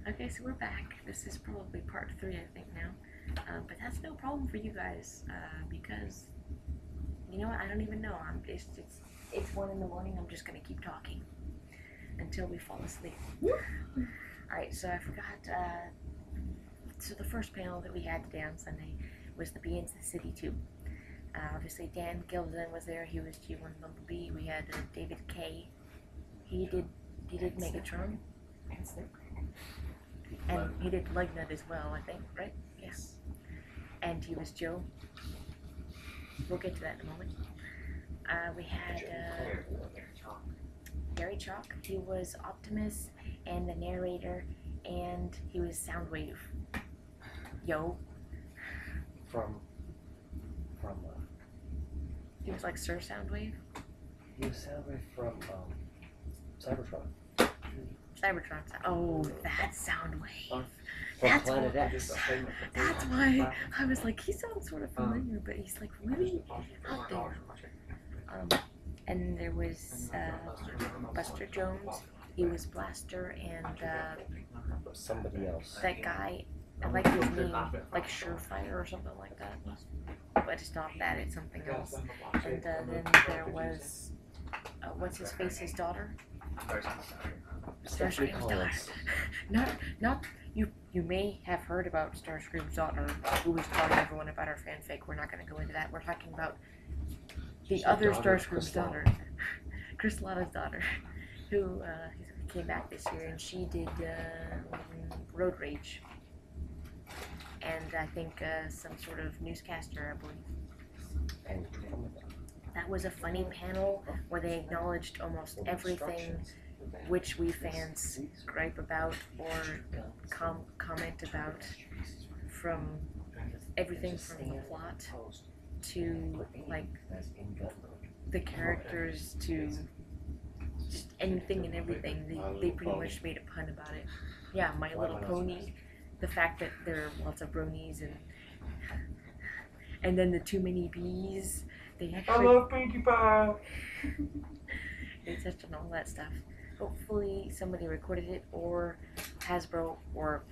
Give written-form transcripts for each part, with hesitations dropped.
Okay, so we're back. This is probably part 3, I think, now. But that's no problem for you guys, because, you know what, I don't even know. It's 1 in the morning, I'm just gonna keep talking until we fall asleep. Alright, so I forgot, so the first panel that we had today on Sunday was the Beings of the City 2. Obviously Dan Gilden was there, he was G1 Bumblebee. We had David K. He did Megatron. And he did Lugnut as well, I think, right? Yes. And he was Joe. We'll get to that in a moment. We had Gary Chalk. He was Optimus and the narrator, and he was Soundwave. Yo. He was like Sir Soundwave. He was Soundwave from Cybertron. Cybertron. Oh, that's Soundwave. From Planet X. That's why I was like, he sounds sort of familiar, but he's like really out there. And there was Buster Jones. He was Blaster, and somebody else. that guy, I like his name, like Surefire or something like that. But it's not that, it's something else. And then there was, what's his face's daughter? Starscream Daughter. Not you may have heard about Starscream Daughter, who was telling everyone about our fanfic. We're not going to go into that. We're talking about the other Starscream Daughter, Chrysalada's daughter, who came back this year, and she did Road Rage, and I think some sort of newscaster, I believe. That was a funny panel where they acknowledged almost everything which we fans gripe about or comment about, from everything from the plot to like the characters to just anything and everything. They pretty much made a pun about it. Yeah, My Little Pony, the fact that there are lots of bronies, and then the too many bees. They actually, I love Pinkie Pie. they touched on all that stuff. Hopefully somebody recorded it, or Hasbro or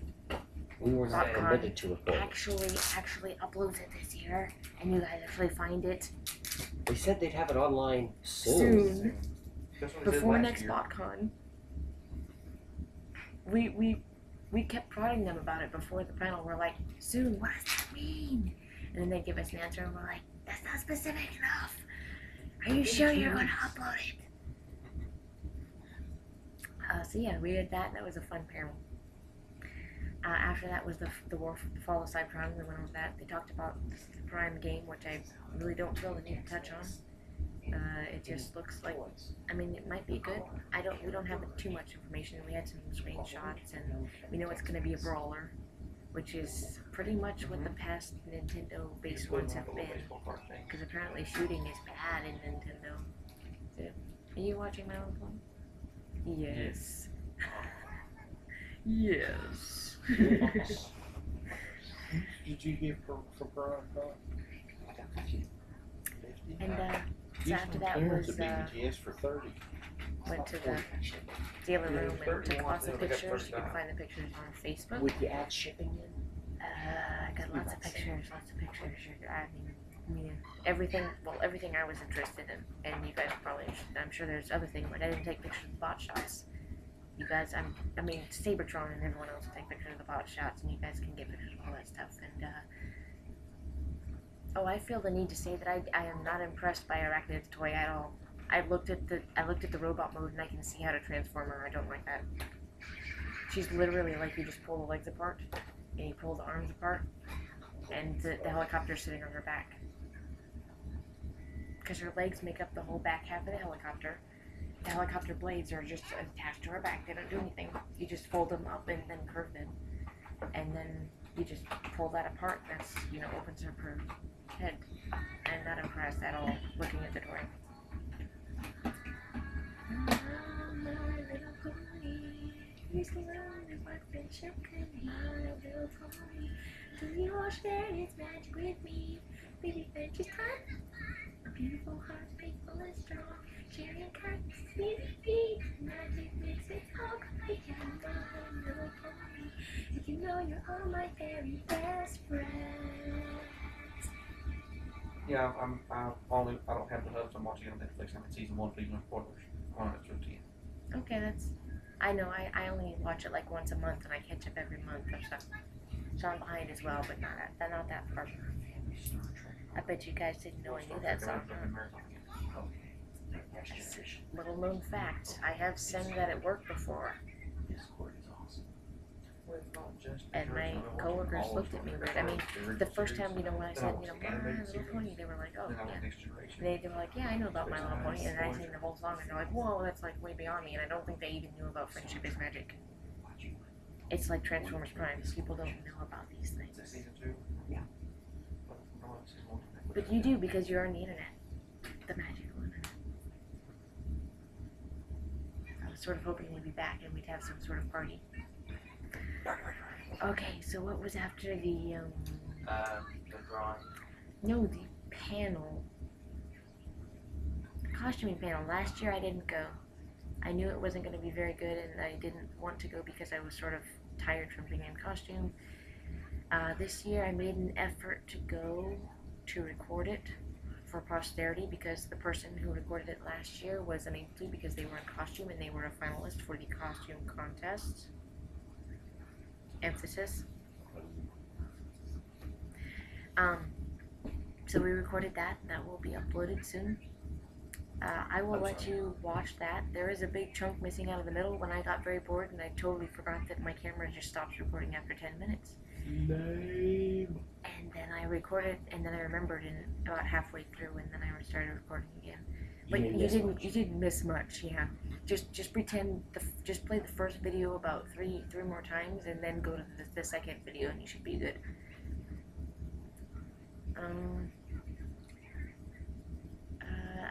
We were not permitted to record. actually uploads it this year, and you guys actually find it They said they'd have it online soon. Before next Botcon. We kept prodding them about it before the panel. We're like, soon, what does that mean? And then they give us an answer, and we're like, that's not specific enough. Are you sure you're going to upload it? So yeah, we did that, and that was a fun panel. After that was the Fall of Cybertron. We went over that. They talked about the Prime game, which I really don't feel the need to touch on. It just looks like, I mean, it might be good. We don't have too much information. We had some screenshots, and we know it's going to be a brawler, which is pretty much what the past Nintendo-based ones have been. Because apparently shooting is bad in Nintendo. So, are you watching my own phone? Yes. Yes. Did you get for And so after that was BBTS for 30. went to the dealer room and took lots of pictures. You can find the pictures on Facebook. With the ad shipping in? I got lots of pictures. I mean, everything I was interested in, and you guys probably, I'm sure there's other things, like I didn't take pictures of the bot shots. You guys, I mean, Sabretron and everyone else will take pictures of the bot shots, and you guys can get pictures of all that stuff. And oh, I feel the need to say that I am not impressed by Arachnid's toy at all. I looked at the robot mode, and I can see how to transform her. I don't like that. She's literally like, you just pull the legs apart, and you pull the arms apart, and the helicopter's sitting on her back. Because her legs make up the whole back half of the helicopter. The helicopter blades are just attached to her back. They don't do anything. You just fold them up and then curve them. And then you just pull that apart. That's, opens up her head. I'm not impressed at all looking at the drawing. Do you all share its magic with me? Baby, just time. A beautiful heart, faithful and strong. Sharing kindness, sweet, magic makes it all complete. know you're all my very best friends. Yeah, I don't have the hubs. I'm watching it on Netflix. I'm in season 1, please no spoilers. I'm on episode 10. Okay, I know, I only watch it like once a month and I catch up every month or so. So I'm behind as well, but not that far. I bet you guys didn't know I knew that song. Little known fact, I have sang that at work before. And my coworkers looked at me weird. I mean, the first time, when I said, My Little Pony, they were like, oh, yeah. They were like, yeah, I know about My Little Pony, and I sang the whole song, and they're like, whoa, that's like way beyond me, and I don't think they even knew about Friendship is Magic. It's like Transformers Prime. People don't know about these things. Yeah. But you do, because you're on the internet. The magical internet. I was sort of hoping you'd be back and we'd have some sort of party. Okay, so what was after the drawing. No, the panel. The costuming panel. Last year I didn't go. I knew it wasn't going to be very good and I didn't want to go because I was sort of tired from being in costume. This year I made an effort to go to record it for posterity because the person who recorded it last year was unable to because they were in costume and they were a finalist for the costume contest. Emphasis. So we recorded that. That will be uploaded soon. I will let you watch that. There is a big chunk missing out of the middle when I got very bored and I totally forgot that my camera just stops recording after 10 minutes. Lame. And then I recorded and then I remembered about halfway through and then I started recording again. But you didn't miss much, yeah. Just pretend, just play the first video about three more times and then go to the second video and you should be good.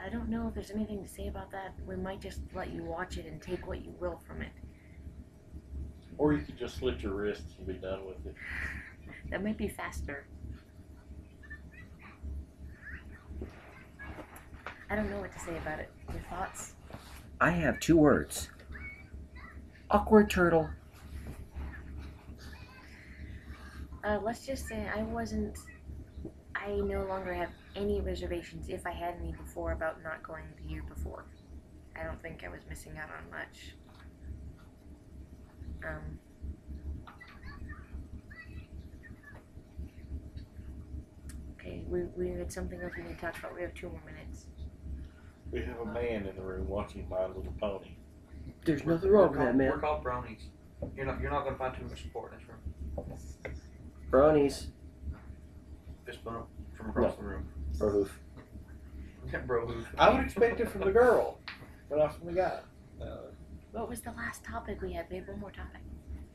I don't know if there's anything to say about that. We might just let you watch it and take what you will from it. Or you could just slit your wrists and be done with it. That might be faster. I don't know what to say about it. Your thoughts? I have 2 words. Awkward turtle. Let's just say I no longer have any reservations, if I had any before, about not going the year before. I don't think I was missing out on much. Okay, we had something else we need to talk about. We have 2 more minutes. We have a man in the room watching My Little Pony. There's nothing wrong with that, man. We're called bronies. You're not going to find too much support in this room. Brownies. Fist bump from across the room. Bro hoof. Bro hoof. I would expect it from the girl, but not from the guy. What was the last topic we had? We had one more topic.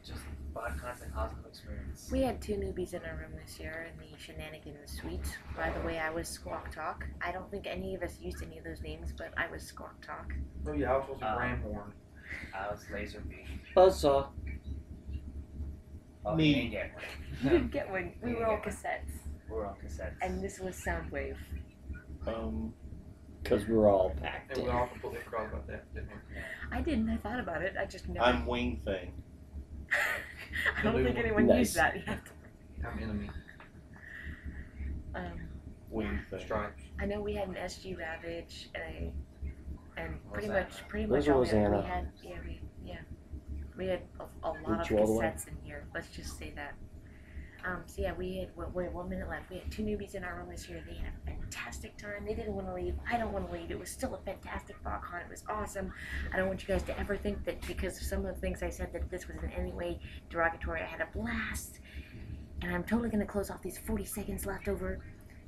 Just Botcon and Cosmo experience. We had 2 newbies in our room this year in the Shenanigans Suite. By the way, I was Squawk Talk. I don't think any of us used any of those names, but I was Squawk Talk. Oh yeah, I was supposed to be Ram Horn. I was Laserbeak. Buzzsaw. Oh, Me. you didn't get one. You didn't get one. We were on cassettes. We were on cassettes. And this was Soundwave. Because we were all packed And in. we all completely forgot about that, didn't we? I didn't. I thought about it. I just never. I'm Wing Thing. I don't think anyone Nice. used that yet. I'm Enemy. Wing Thing. Stripes. I know we had an SG Ravage and pretty Rosanna. much all the Rosanna. we had. We had a lot of Beat you all the way. cassettes in here. Let's just say that. So yeah, we had 1 minute left. We had 2 newbies in our room this year. They had a fantastic time. They didn't want to leave. I don't want to leave. It was still a fantastic Botcon. It was awesome. I don't want you guys to ever think that because of some of the things I said that this was in any way derogatory. I had a blast. And I'm totally going to close off these 40 seconds left over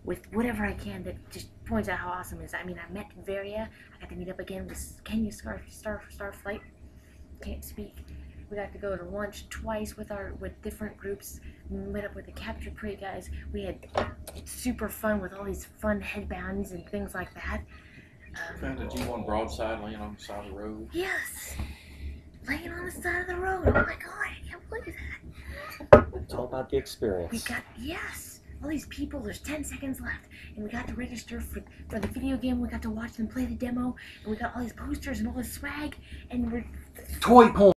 with whatever I can that just points out how awesome it is. I mean, I met Varia. I got to meet up again with Kenya Starflight. Can't speak. We got to go to lunch twice with different groups. We met up with the Capture Prey guys. We had super fun with all these fun headbands and things like that. Found a G1 broadside laying on the side of the road. Yes! Laying on the side of the road. Oh my god, I can't believe that. It's all about the experience. We got, yes! All these people, there's 10 seconds left. And we got to register for the video game. We got to watch them play the demo. And we got all these posters and all this swag. And we're... Toy porn!